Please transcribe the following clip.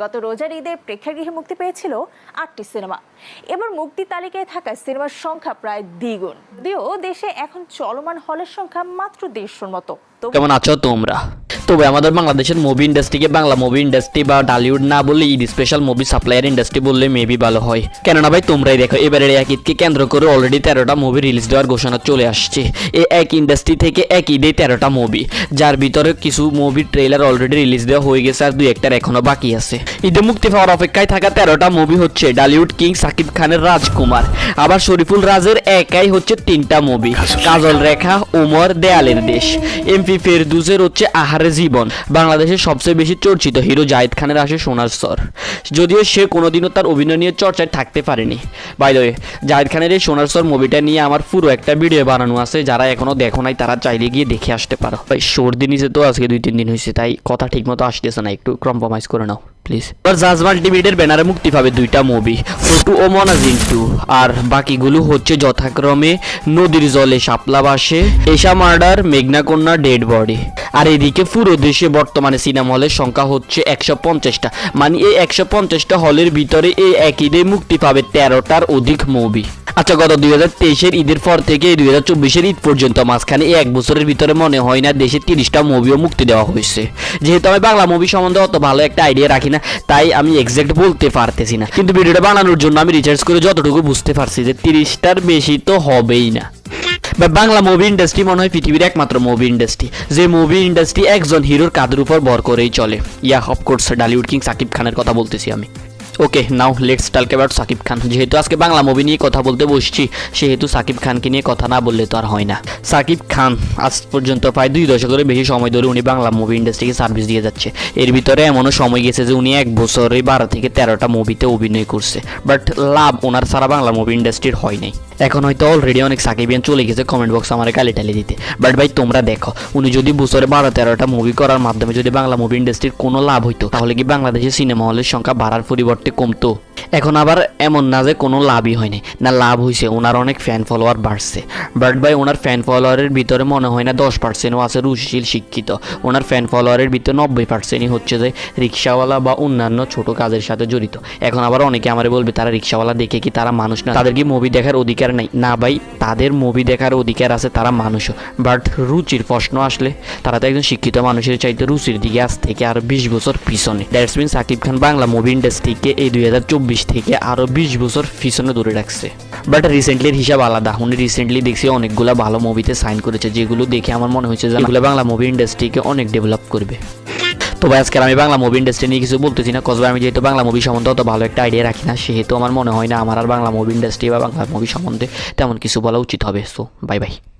গত রোজার ঈদে প্রেক্ষাগৃহে মুক্তি পেয়েছিল ৮টি সিনেমা। এবার মুক্তি তালিকায় থাকা সিনেমার সংখ্যা প্রায় দ্বিগুণ। যদিও দেশে এখন চলমান হলের সংখ্যা মাত্র 150-র মতো। কেমন আছো তোমরা? তবে আমাদের বাংলাদেশের মুভি ইন্ডাস্ট্রিকে বাংলা মুভি ইন্ডাস্ট্রি বা টলিউড না বললে Eid special movie supplier industry বললে মেবি ভালো হয়। কেননা ভাই তোমরাই দেখো, এবারে এক ঈদকে কেন্দ্র করে অলরেডি 13টা মুভি রিলিজ দেওয়ার ঘোষণা চলে আসছে। এই এক ইন্ডাস্ট্রি থেকে এক ঈদে 13টা মুভি, যার ভিতরে কিছু মুভির ট্রেলার অলরেডি রিলিজ দেওয়া হয়ে গেছে আর দুই একটার এখনো বাকি আছে। ঈদে মুক্তি পাওয়ার অপেক্ষায় থাকা 13টা মুভি হচ্ছে টলিউড কিং সাকিব খানের রাজকুমার, আবার শরীফুল রাজের একাই হচ্ছে 3টা মুভি, কাজল রেখা, ওমর, দেয়ালের দেশ, এমপি ফেরদৌসের হচ্ছে আহারে জীবন, বাংলাদেশের সবচেয়ে বেশি চর্চিত হিরো জাহিদ খানের আসে সোনার সর, যদিও সে কোনোদিনও তার অভিনয় নিয়ে চর্চায় থাকতে পারেনি। বাই দ্য ওয়ে, জাহিদ খানের এই সোনার সর মুভিটা নিয়ে আমার পুরো একটা ভিডিও বানানো আছে, যারা এখনো দেখো নাই তারা চাইলে গিয়ে দেখে আসতে পারো। ভাই সর্দি নিচে তো আজকে 2-3 দিন হয়েছে, তাই কথা ঠিক মতো আসতেছে না, একটু কম্প্রোমাইজ করে নাও প্লিজ। এবার জাজ মাল্টিমিডিয়ার ব্যানারে মুক্তি পাবে 2টা মুভি, ফটু ও মনাজিন 2, আর বাকিগুলো হচ্ছে যথাক্রমে নদীর জলে শাপলা বাসে, এশা মার্ডার, মেঘনা কন্যা, ডেড বডি। আর এদিকে পুরো দেশে বর্তমানে সিনেমা হলের সংখ্যা হচ্ছে 150টা, মানে এই 150টা হলের ভিতরে এই একই দিনে মুক্তি পাবে 13টার অধিক মুভি। আচ্ছা, গত 2023-এর ঈদের পর থেকে 2024-এর ঈদ পর্যন্ত মাঝখানে এই এক বছরের ভিতরে মনে হয় না দেশে 30টা মুভিও মুক্তি দেওয়া হয়েছে। যেহেতু আমি বাংলা মুভি সম্বন্ধে অত ভালো একটা আইডিয়া রাখি না, তাই আমি এক্সাক্ট বলতে পারতেছি না, কিন্তু ভিডিওটা বানানোর জন্য আমি রিসার্চ করে যতটুকু বুঝতে পারছি যে 30টার বেশি তো হবেই না। বাংলা মুভি ইন্ডাস্ট্রি মনে হয় পৃথিবীর একমাত্র মুভি ইন্ডাস্ট্রি যে মুভি ইন্ডাস্ট্রি একজন হিরোর কাঁধের উপর ভর করেই চলে। অফকোর্স টলিউড কিং সাকিব খানের কথা বলতেছি আমি। Okay, now let's talk about Shakib Khan. যেহেতু আজকে বাংলা মুভি নিয়ে কথা বলতে বসছি, সেহেতু সাকিব খানকে নিয়ে কথা না বললে তো আর হয় না। সাকিব খান আজ পর্যন্ত প্রায় 2 দশকের বেশি সময় ধরে উনি বাংলা মুভি ইন্ডাস্ট্রিকে সার্ভিস দিয়ে যাচ্ছে। এর ভিতরে এমনও সময় গেছে যে উনি এক বছরে 12 থেকে 13টা মুভিতে অভিনয় করছে, বাট লাভ ওনার সারা বাংলা মুভি ইন্ডাস্ট্রির হয় নাই। এখন হয়তো অলরেডি অনেক সাকিবিয়ান চলে গেছে কমেন্ট বক্স আমার গালি টালি দিতে, বাট ভাই তোমরা দেখো, উনি যদি বছরে 12-13টা মুভি করার মাধ্যমে যদি বাংলা মুভি ইন্ডাস্ট্রির কোনো লাভ হইতো, তাহলে কি বাংলাদেশের সিনেমা হলের সংখ্যা বাড়ার পরিবর্তে কমতো? এখন আবার এমন না যে কোনো লাভই হয়নি, না লাভ হয়েছে, ওনার অনেক ফ্যান ফলোয়ার বাড়ছে, বাট ভাই ওনার ফ্যান ফলোয়ারের ভিতরে মনে হয় না 10%ও আছে রুচিশীল শিক্ষিত। ওনার ফ্যান ফলোয়ারের ভিতরে 90%ই হচ্ছে যে রিক্সাওয়ালা বা অন্যান্য ছোট কাজের সাথে জড়িত। এখন আবার অনেকে আমারে বলবে তারা রিক্সাওয়ালা দেখে কি তারা মানুষ না, তাদের কি মুভি দেখার অধিকার নাই? না ভাই, তাদের মুভি দেখার অধিকার আছে, তারা মানুষও, বাট রুচির প্রশ্ন আসলে তারা তো একজন শিক্ষিত মানুষের চাইতে রুচির দিকে আজ থেকে আরো 20 বছর পিছনে। That's mean Shakib Khan Bangla movie ইন্ডাস্ট্রিকে এই 2024 থেকে আরো 20 বছর পিছনে দূরে রাখছে। বাট রিসেন্টলির হিসাব আলাদা। উনি রিসেন্টলি দেখছি অনেকগুলো ভালো মুভিতে সাইন করেছে, যেগুলো দেখে আমার মনে হয়েছে যে এগুলো বাংলা মুভি ইন্ডাস্ট্রিকে অনেক ডেভেলপ করবে। তো ভাই আজকে আমি বাংলা মুভি ইন্ডাস্ট্রি নিয়ে কিছু বলতেছি না, কজ আমি যেহেতু বাংলা মুভি সম্বন্ধে অত ভালো একটা আইডিয়া রাখি না, সেহেতু আমার মনে হয় না আমার আর বাংলা মুভি ইন্ডাস্ট্রি বা বাংলা মুভি সম্বন্ধে তেমন কিছু বলা উচিত হবে। So bye bye.